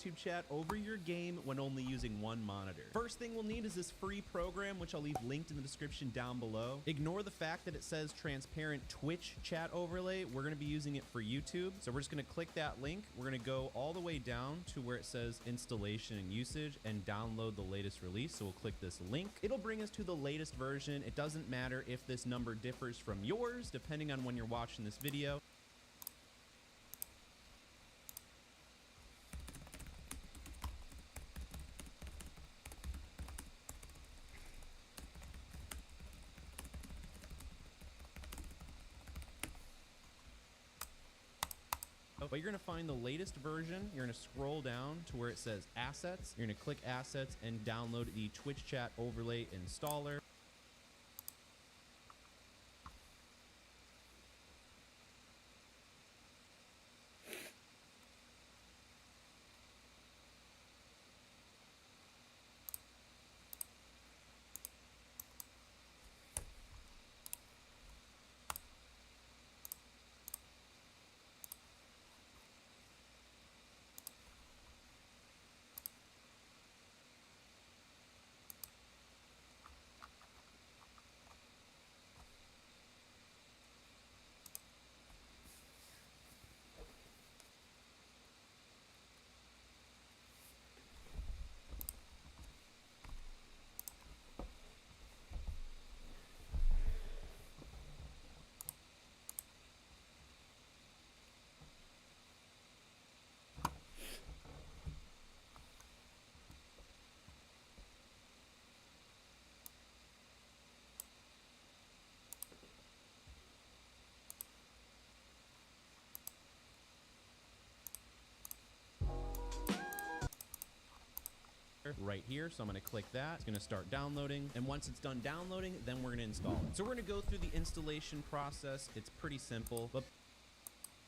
YouTube chat over your game when only using one monitor. First thing we'll need is this free program, which I'll leave linked in the description down below. Ignore the fact that it says transparent Twitch chat overlay. We're going to be using it for YouTube. So we're just going to click that link. We're going to go all the way down to where it says installation and usage and download the latest release. So we'll click this link. It'll bring us to the latest version. It doesn't matter if this number differs from yours, depending on when you're watching this video. But you're going to find the latest version. You're going to scroll down to where it says assets. You're going to click assets and download the Twitch chat overlay installer. Right here. So I'm going to click that. It's going to start downloading. And once it's done downloading, then we're going to install it. So we're going to go through the installation process. It's pretty simple, but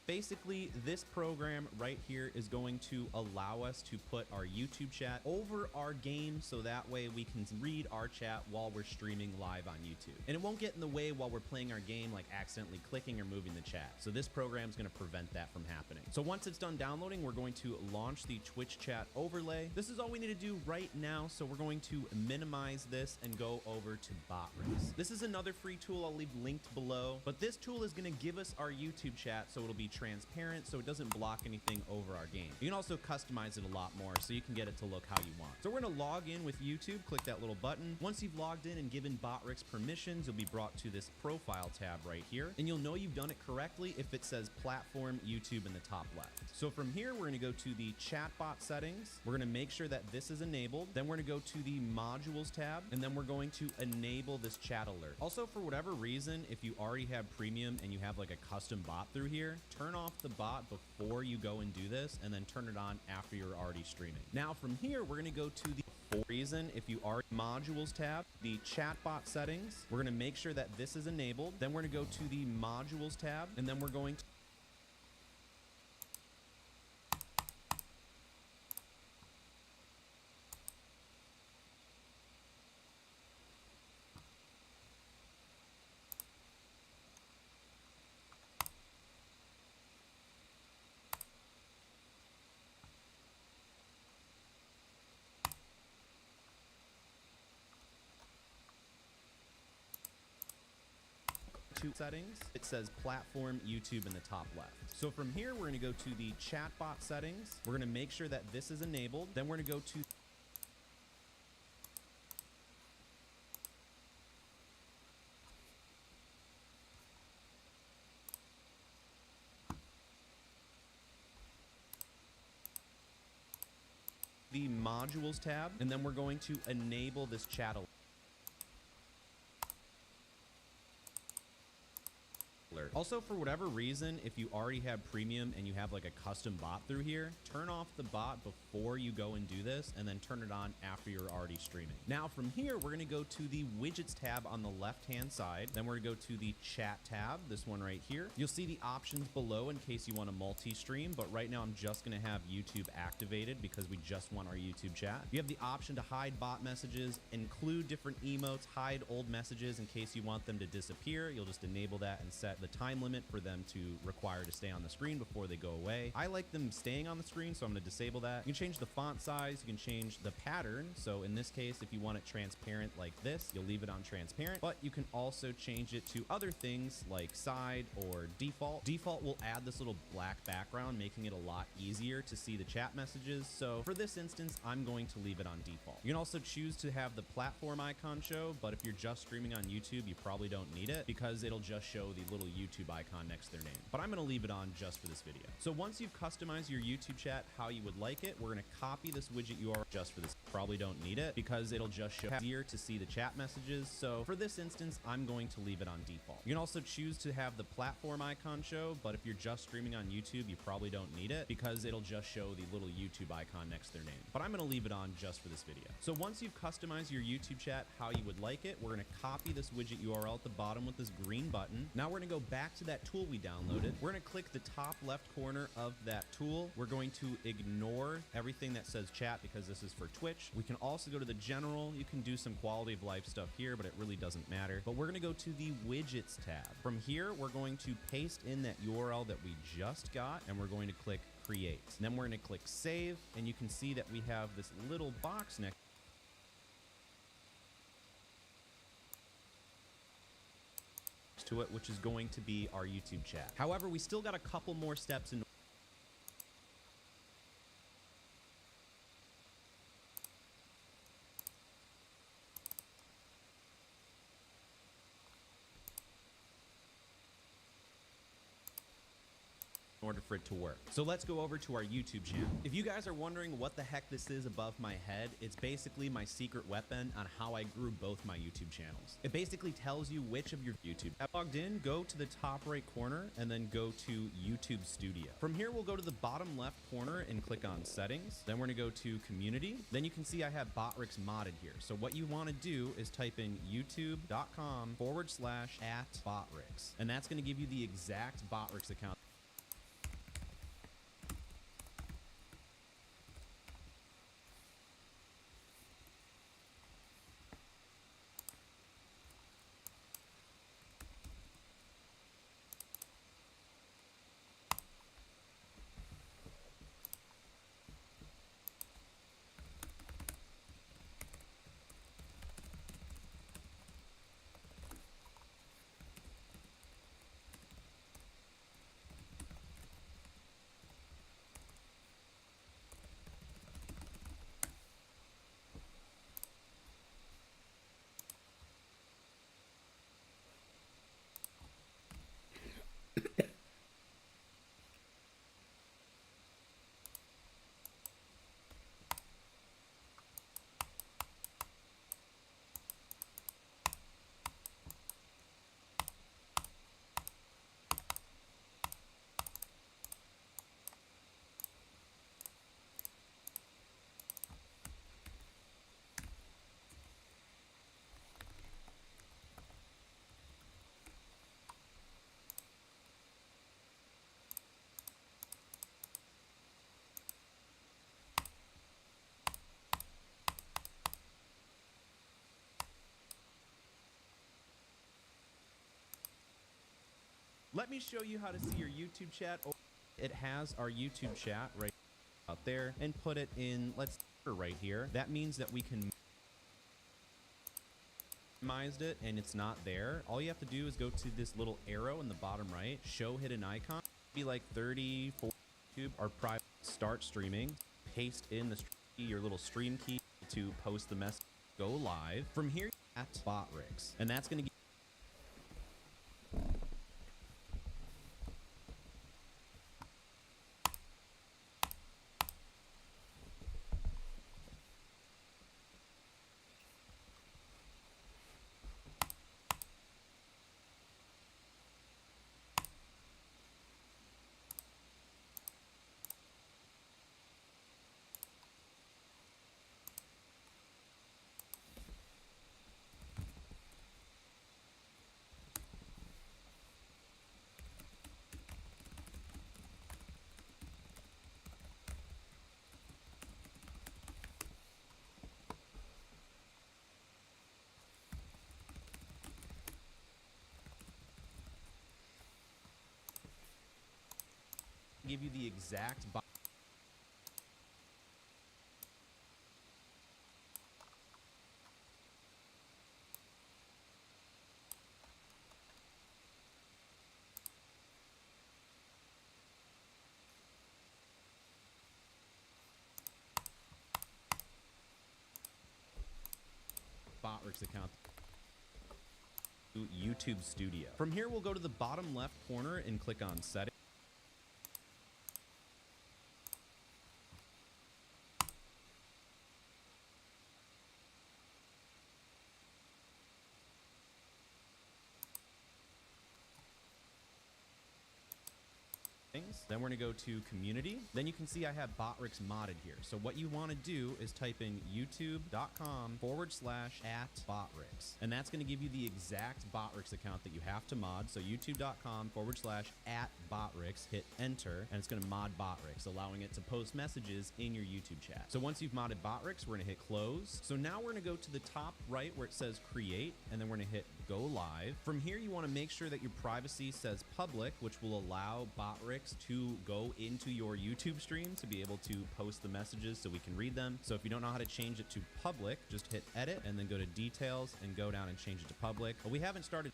basically, this program right here is going to allow us to put our YouTube chat over our game so that way we can read our chat while we're streaming live on YouTube. And it won't get in the way while we're playing our game, like accidentally clicking or moving the chat. So this program is going to prevent that from happening. So once it's done downloading, we're going to launch the Twitch chat overlay. This is all we need to do right now. So we're going to minimize this and go over to veiwers. This is another free tool I'll leave linked below, but this tool is going to give us our YouTube chat so it'll be transparent so it doesn't block anything over our game. You can also customize it a lot more so you can get it to look how you want. So we're going to log in with YouTube, click that little button. Once you've logged in and given veiwers permissions, you'll be brought to this profile tab right here, and you'll know you've done it correctly if it says platform YouTube in the top left. So from here, we're going to go to the chatbot settings. We're going to make sure that this is enabled. Then we're going to go to the modules tab, and then we're going to enable this chat alert. Also, for whatever reason, if you already have premium and you have like a custom bot through here, turn off the bot before you go and do this, and then turn it on after you're already streaming. Now from here, we're going to go to the reason if you are modules tab, the chatbot settings. We're going to make sure that this is enabled. Then we're going to go to the modules tab, and then we're going to settings. It says platform YouTube in the top left. So from here, we're going to go to the chatbot settings. We're going to make sure that this is enabled. Then we're going to go to the modules tab, and then we're going to enable this chat alert. Also, for whatever reason, if you already have premium and you have like a custom bot through here, turn off the bot before you go and do this, and then turn it on after you're already streaming. Now from here, we're going to go to the widgets tab on the left hand side. Then we're going to go to the chat tab, this one right here. You'll see the options below in case you want to multi-stream, but right now I'm just going to have YouTube activated because we just want our YouTube chat. You have the option to hide bot messages, include different emotes, hide old messages in case you want them to disappear. You'll just enable that and set the time limit for them to require to stay on the screen before they go away. I like them staying on the screen, so I'm going to disable that. You can change the font size. You can change the pattern. So in this case, if you want it transparent like this, you'll leave it on transparent, but you can also change it to other things like side or default. Default will add this little black background, making it a lot easier to see the chat messages. So for this instance, I'm going to leave it on default. You can also choose to have the platform icon show, but if you're just streaming on YouTube, you probably don't need it because it'll just show the little YouTube icon next to their name. But I'm going to leave it on just for this video. So once you've customized your YouTube chat how you would like it, we're going to copy this widget URL just for this. Probably don't need it because it'll just show easier to see the chat messages. So for this instance, I'm going to leave it on default. You can also choose to have the platform icon show, but if you're just streaming on YouTube, you probably don't need it because it'll just show the little YouTube icon next to their name. But I'm going to leave it on just for this video. So once you've customized your YouTube chat how you would like it, we're going to copy this widget URL at the bottom with this green button. Now we're going to go back to that tool we downloaded. We're going to click the top left corner of that tool. We're going to ignore everything that says chat because this is for Twitch. We can also go to the general. You can do some quality of life stuff here, but it really doesn't matter. But we're going to go to the widgets tab. From here, we're going to paste in that URL that we just got, and we're going to click create. And then we're going to click save, and you can see that we have this little box next to it, which is going to be our YouTube chat. However, we still got a couple more steps in order for it to work. So let's go over to our YouTube channel. If you guys are wondering what the heck this is above my head, it's basically my secret weapon on how I grew both my YouTube channels. It basically tells you which of your YouTube. Logged in, go to the top right corner and then go to YouTube Studio. From here, we'll go to the bottom left corner and click on settings. Then we're gonna go to community. Then you can see I have Botrix modded here. So what you wanna do is type in youtube.com/@Botrix. And that's gonna give you the exact Botrix account. Let me show you how to see your YouTube chat. It has our YouTube chat right out there and put it in, let's right here. That means that we can minimized it and it's not there. All you have to do is go to this little arrow in the bottom right, show hidden icon, be like 30 for YouTube or private, start streaming, paste in the your little stream key to post the message, go live. From here at Botrix, and that's going to give you the exact Botrix account. YouTube Studio. From here, we'll go to the bottom left corner and click on Settings. Then we're going to go to community. Then you can see I have Botrix modded here. So what you want to do is type in youtube.com/@Botrix. And that's going to give you the exact Botrix account that you have to mod. So youtube.com/@Botrix, hit enter, and it's going to mod Botrix, allowing it to post messages in your YouTube chat. So once you've modded Botrix, we're going to hit close. So now we're going to go to the top right where it says create, and then we're going to hit go live. From here, you want to make sure that your privacy says public, which will allow Botrix to go into your YouTube stream to be able to post the messages so we can read them. So if you don't know how to change it to public, just hit edit and then go to details and go down and change it to public. But we haven't started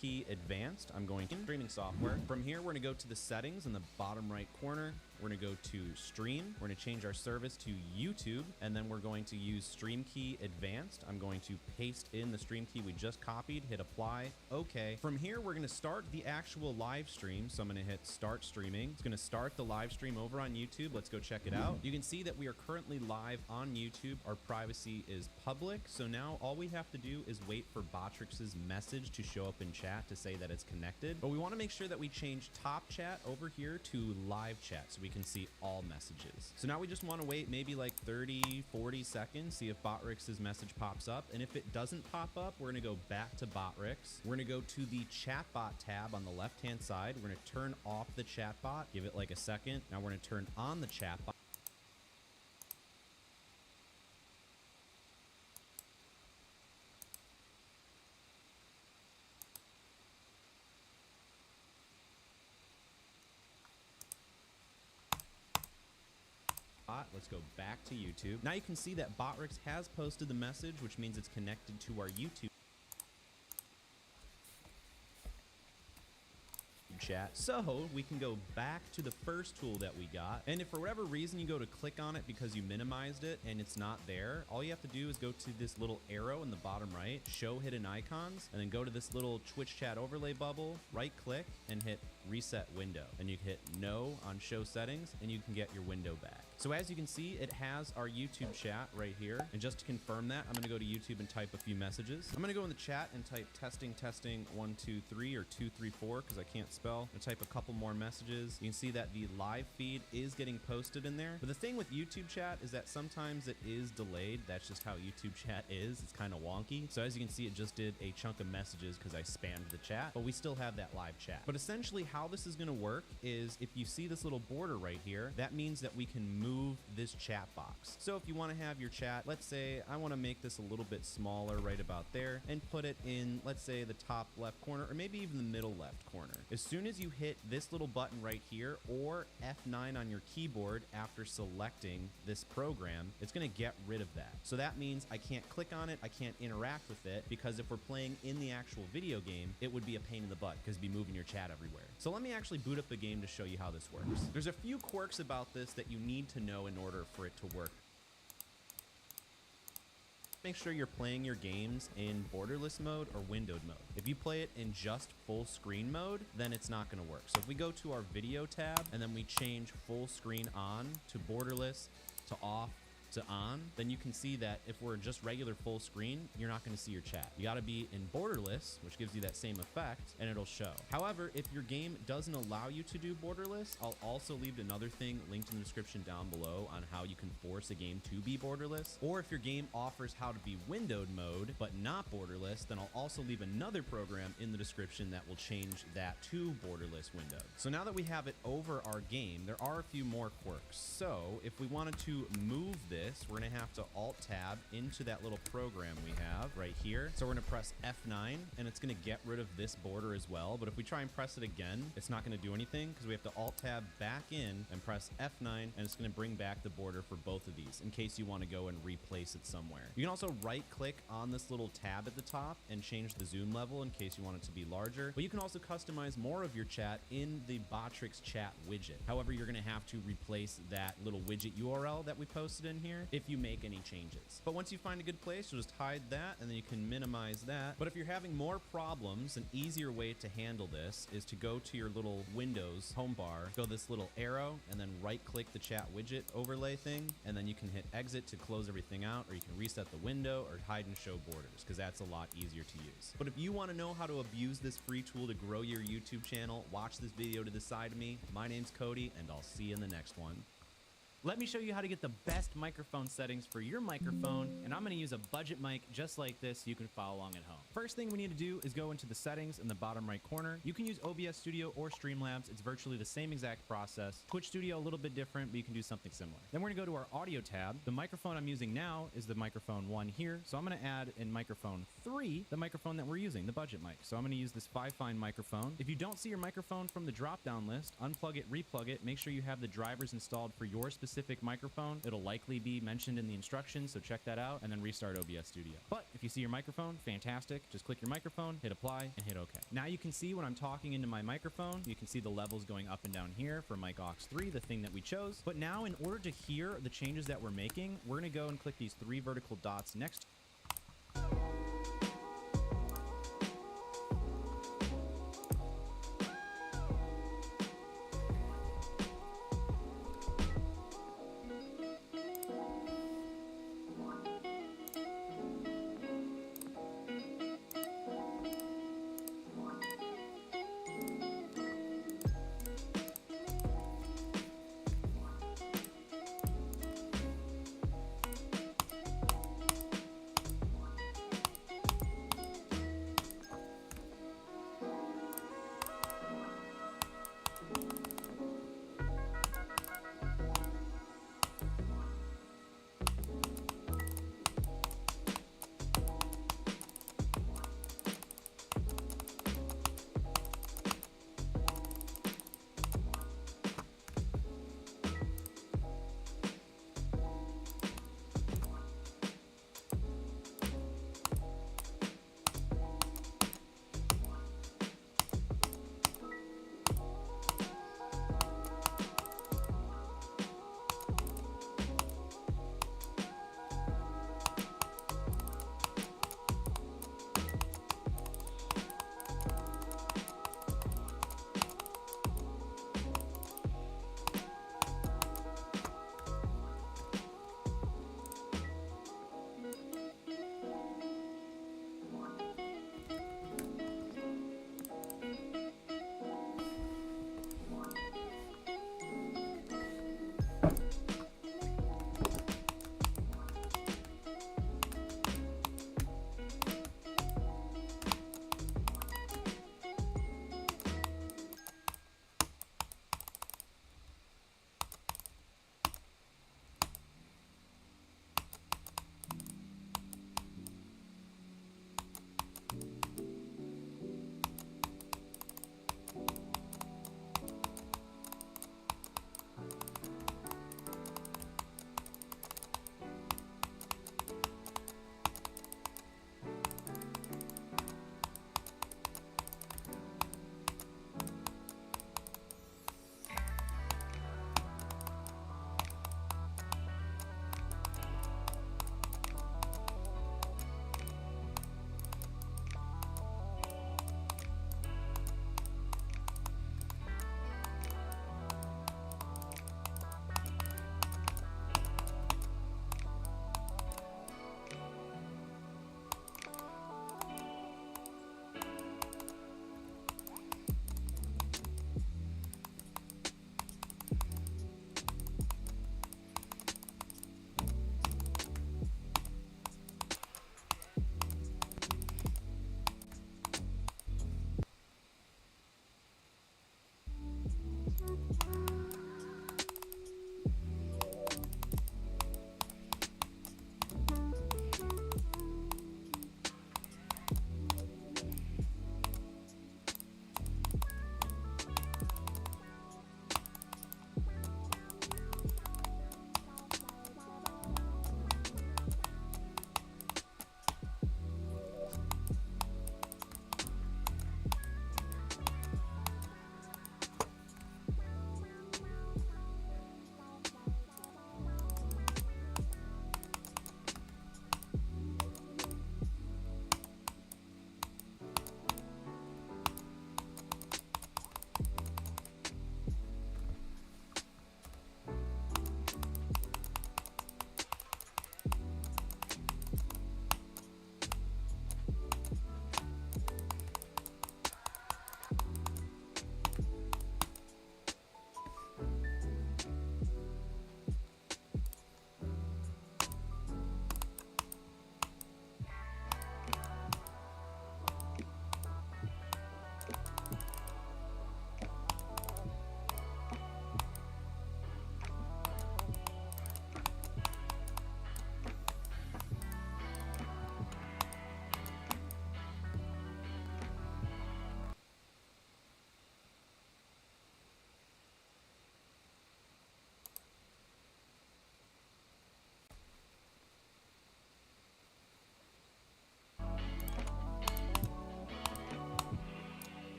key advanced. I'm going in streaming software. From here, we're going to go to the settings in the bottom right corner. We're going to go to stream. We're going to change our service to YouTube, and then we're going to use stream key advanced. I'm going to paste in the stream key we just copied, hit apply, okay. From here, we're going to start the actual live stream. So I'm going to hit start streaming. It's going to start the live stream over on YouTube. Let's go check it out. You can see that we are currently live on YouTube. Our privacy is public. So now all we have to do is wait for Botrix's message to show up in chat to say that it's connected. But we want to make sure that we change top chat over here to live chat so we can see all messages. So now we just want to wait maybe like 30-40 seconds, see if Botrix's message pops up. And if it doesn't pop up, we're going to go back to Botrix. We're going to go to the chatbot tab on the left hand side. We're going to turn off the chatbot, give it like a second. Now we're going to turn on the chatbot. Let's go back to YouTube. Now you can see that Botrix has posted the message, which means it's connected to our YouTube chat. So we can go back to the first tool that we got. And if for whatever reason you go to click on it because you minimized it and it's not there, all you have to do is go to this little arrow in the bottom right, show hidden icons, and then go to this little Twitch chat overlay bubble, right click and hit reset window. And you can hit no on show settings and you can get your window back. So as you can see, it has our YouTube chat right here. And just to confirm that, I'm going to go to YouTube and type a few messages. I'm going to go in the chat and type testing, 1, 2, 3 or 2, 3, 4 because I can't spell. And type a couple more messages. You can see that the live feed is getting posted in there. But the thing with YouTube chat is that sometimes it is delayed. That's just how YouTube chat is. It's kind of wonky. So as you can see, it just did a chunk of messages because I spammed the chat, but we still have that live chat. But essentially how this is going to work is if you see this little border right here, that means that we can move this chat box. So if you want to have your chat, let's say I want to make this a little bit smaller right about there and put it in, let's say the top left corner or maybe even the middle left corner. As soon as you hit this little button right here or F9 on your keyboard after selecting this program, it's going to get rid of that. So that means I can't click on it, I can't interact with it, because if we're playing in the actual video game, it would be a pain in the butt because it'd be moving your chat everywhere. So let me actually boot up the game to show you how this works. There's a few quirks about this that you need to know in order for it to work. Make sure you're playing your games in borderless mode or windowed mode. If you play it in just full screen mode, then it's not going to work. So if we go to our video tab and then we change full screen on to borderless to off to on, then you can see that if we're just regular full screen, you're not going to see your chat. You got to be in borderless, which gives you that same effect, and it'll show. However, if your game doesn't allow you to do borderless, I'll also leave another thing linked in the description down below on how you can force a game to be borderless. Or if your game offers how to be windowed mode, but not borderless, then I'll also leave another program in the description that will change that to borderless windowed. So now that we have it over our game, there are a few more quirks. So if we wanted to move this this, we're going to have to Alt-Tab into that little program we have right here. So we're going to press F9, and it's going to get rid of this border as well. But if we try and press it again, it's not going to do anything because we have to Alt-Tab back in and press F9, and it's going to bring back the border for both of these in case you want to go and replace it somewhere. You can also right-click on this little tab at the top and change the zoom level in case you want it to be larger. But you can also customize more of your chat in the Botrix chat widget. However, you're going to have to replace that little widget URL that we posted in here if you make any changes. But once you find a good place, you'll just hide that, and then you can minimize that. But if you're having more problems, an easier way to handle this is to go to your little Windows home bar, go this little arrow, and then right-click the chat widget overlay thing, and then you can hit exit to close everything out, or you can reset the window or hide and show borders, because that's a lot easier to use. But if you want to know how to abuse this free tool to grow your YouTube channel, watch this video to the side of me. My name's Cody, and I'll see you in the next one. Let me show you how to get the best microphone settings for your microphone, and I'm going to use a budget mic just like this so you can follow along at home. First thing we need to do is go into the settings in the bottom right corner. You can use OBS Studio or Streamlabs. It's virtually the same exact process. Twitch Studio a little bit different, but you can do something similar. Then we're going to go to our audio tab. The microphone I'm using now is the microphone 1 here, so I'm going to add in microphone 3 the microphone that we're using, the budget mic. So I'm going to use this Fifine microphone. If you don't see your microphone from the drop-down list, unplug it, replug it, make sure you have the drivers installed for your specific microphone. It'll likely be mentioned in the instructions, so check that out, and then restart OBS Studio. But if you see your microphone, fantastic. Just click your microphone, hit apply, and hit OK. Now you can see when I'm talking into my microphone, you can see the levels going up and down here for mic aux 3, the thing that we chose. But now in order to hear the changes that we're making, we're going to go and click these 3 vertical dots next